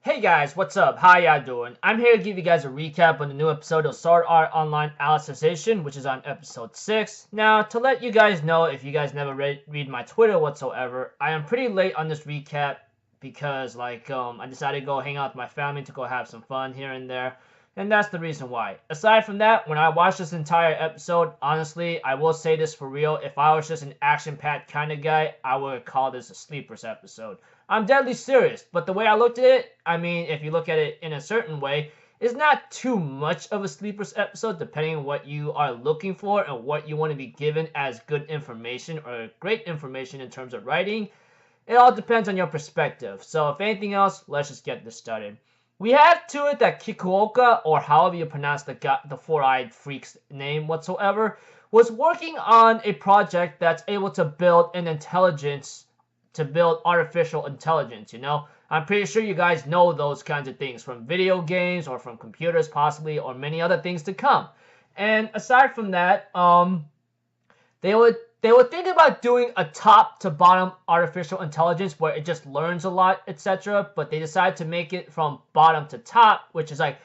Hey guys, what's up? How y'all doing? I'm here to give you guys a recap on the new episode of Sword Art Online Alicization, which is on episode 6. Now, to let you guys know, if you guys never read my Twitter whatsoever, I am pretty late on this recap because, I decided to go hang out with my family to go have some fun here and there. And that's the reason why. Aside from that, when I watched this entire episode, honestly, I will say this for real, if I was just an action-packed kind of guy, I would call this a sleepers episode. I'm deadly serious, but the way I looked at it, I mean, if you look at it in a certain way, it's not too much of a sleepers episode depending on what you are looking for and what you want to be given as good information or great information in terms of writing. It all depends on your perspective. So if anything else, let's just get this started. We have to it that Kikuoka, or however you pronounce the four-eyed freak's name whatsoever, was working on a project that's able to build an intelligence, to build artificial intelligence, you know? I'm pretty sure you guys know those kinds of things from video games or from computers possibly, or many other things to come. And aside from that, they would think about doing a top to bottom artificial intelligence where it just learns a lot, etc. But they decided to make it from bottom to top, which is like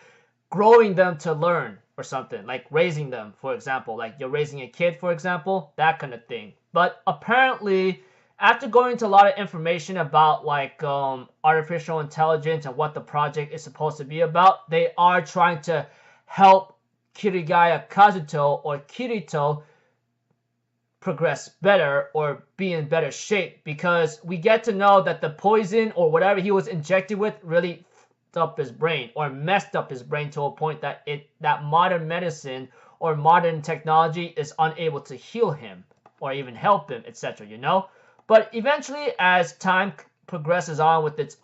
growing them to learn or something, like raising them, for example, like you're raising a kid, for example, that kind of thing. But apparently, after going into a lot of information about artificial intelligence and what the project is supposed to be about, they are trying to help Kirigaya Kazuto or Kirito progress better or be in better shape, because we get to know that the poison or whatever he was injected with really f***ed up his brain or messed up his brain to a point that that modern medicine or modern technology is unable to heal him or even help him, etc., you know? But eventually, as time progresses on with its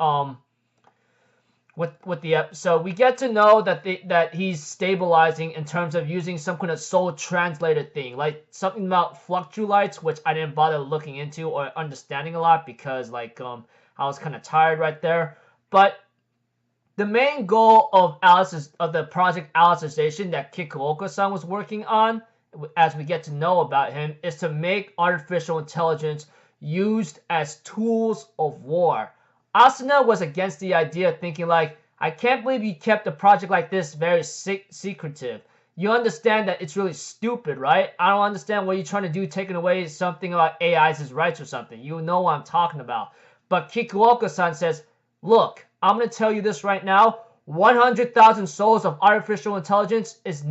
with the episode, we get to know that he's stabilizing in terms of using some kind of soul translator thing, like something about fluctulites, which I didn't bother looking into or understanding a lot because I was kind of tired right there. But the main goal of the project Alicization that Kikuoka-san was working on, as we get to know about him, is to make artificial intelligence used as tools of war. Asuna was against the idea, thinking like, I can't believe you kept a project like this very secretive. You understand that it's really stupid, right? I don't understand what you're trying to do, taking away something about AI's rights or something. You know what I'm talking about. But Kikuoka-san says, look, I'm going to tell you this right now. 100,000 souls of artificial intelligence is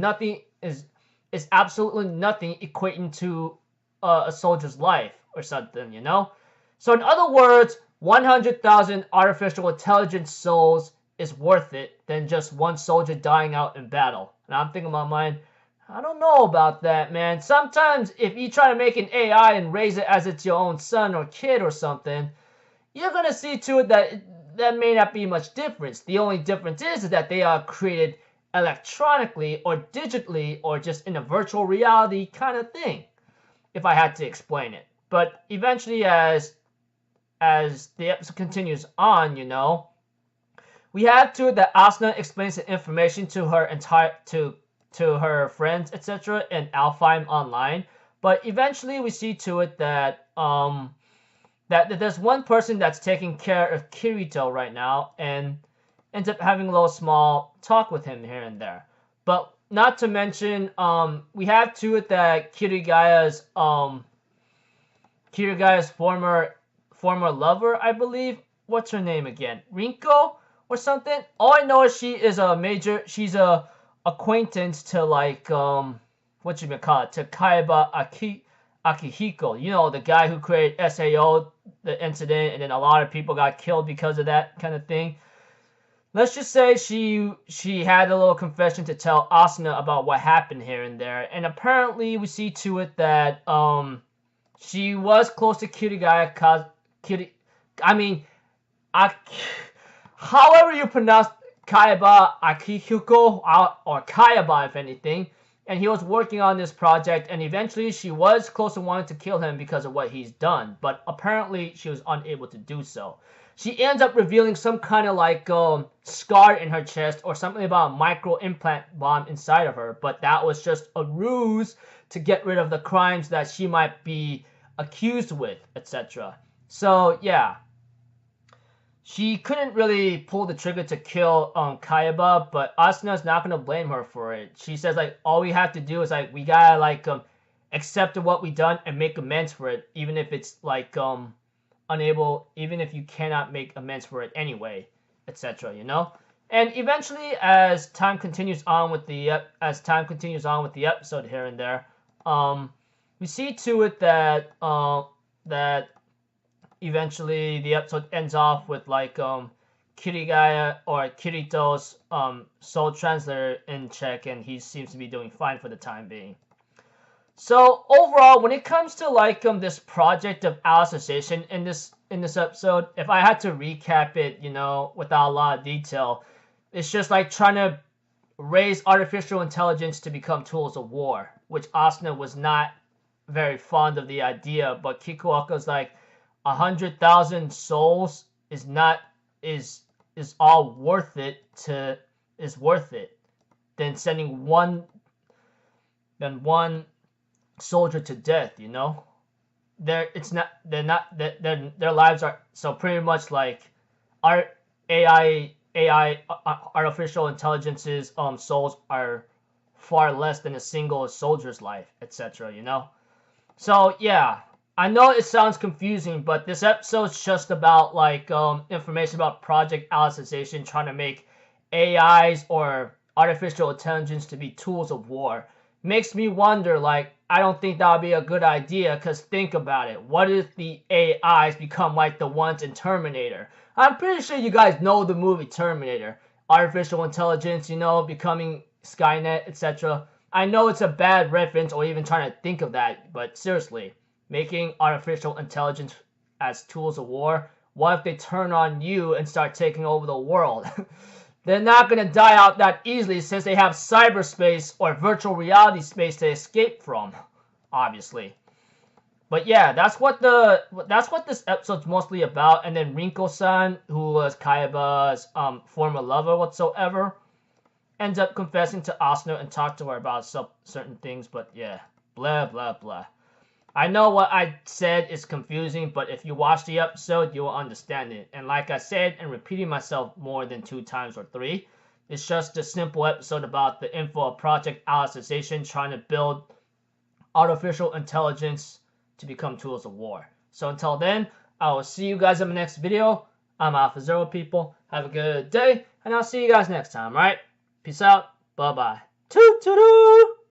absolutely nothing equating to a soldier's life or something, you know? So in other words, 100,000 artificial intelligence souls is worth it than just one soldier dying out in battle. And I'm thinking in my mind, I don't know about that, man. Sometimes if you try to make an AI and raise it as it's your own son or kid or something, you're going to see to it that that may not be much difference. The only difference is that they are created electronically or digitally or just in a virtual reality kind of thing, if I had to explain it. But eventually, as the episode continues on, you know, we have to that Asuna explains the information to her to her friends, etc., in Alfheim Online. But eventually, we see to it that that there's one person that's taking care of Kirito right now, and ends up having a little small talk with him here and there. But not to mention, we have to it that Kirigaya's former lover, I believe. What's her name again? Rinko or something? All I know is she's a acquaintance to what you call it, to Kaiba Akihiko. You know, the guy who created SAO, the incident, and then a lot of people got killed because of that kind of thing. Let's just say she had a little confession to tell Asuna about what happened here and there. And apparently we see to it that she was close to Kirigaya however you pronounce Kaiba Akihiko, or Kaiba if anything, and he was working on this project, and eventually she was close to wanting to kill him because of what he's done, but apparently she was unable to do so. She ends up revealing some kind of scar in her chest or something about a micro implant bomb inside of her, but that was just a ruse to get rid of the crimes that she might be accused with, etc. So yeah, she couldn't really pull the trigger to kill Kayaba, but Asuna's not gonna blame her for it. She says like all we have to do is like we gotta like accept what we done and make amends for it, even if it's like unable, even if you cannot make amends for it anyway, etc. You know. And eventually, as time continues on with the episode here and there, we see to it that that eventually the episode ends off with like Kirigaya or Kirito's soul translator in check, and he seems to be doing fine for the time being. So overall, when it comes to like this project of Alicization in this episode, if I had to recap it, you know, without a lot of detail, it's just like trying to raise artificial intelligence to become tools of war, which Asuna was not very fond of the idea, but Kikuoka's like 100,000 souls is all worth it than sending one soldier to death, you know. Their lives are so pretty much like our AI artificial intelligence's souls are far less than a single soldier's life, etc. You know. So yeah, I know it sounds confusing, but this episode's just about like information about Project Alicization trying to make AIs or artificial intelligence to be tools of war. Makes me wonder, like, I don't think that would be a good idea, because think about it. What if the AIs become like the ones in Terminator? I'm pretty sure you guys know the movie Terminator. Artificial intelligence, you know, becoming Skynet, etc. I know it's a bad reference or even trying to think of that, but seriously, making artificial intelligence as tools of war, what if they turn on you and start taking over the world? They're not going to die out that easily since they have cyberspace or virtual reality space to escape from, obviously. But yeah, that's what this episode's mostly about. And then Rinko-san, who was Kayaba's former lover whatsoever, ends up confessing to Asuna and talk to her about certain things. But yeah, blah blah blah. I know what I said is confusing, but if you watch the episode, you will understand it. And like I said, and repeating myself more than 2 times or 3, it's just a simple episode about the info of Project Alicization trying to build artificial intelligence to become tools of war. So until then, I will see you guys in the next video. I'm Alpha Zero, people. Have a good day, and I'll see you guys next time, right? Peace out. Bye-bye. Toot-toot-toot!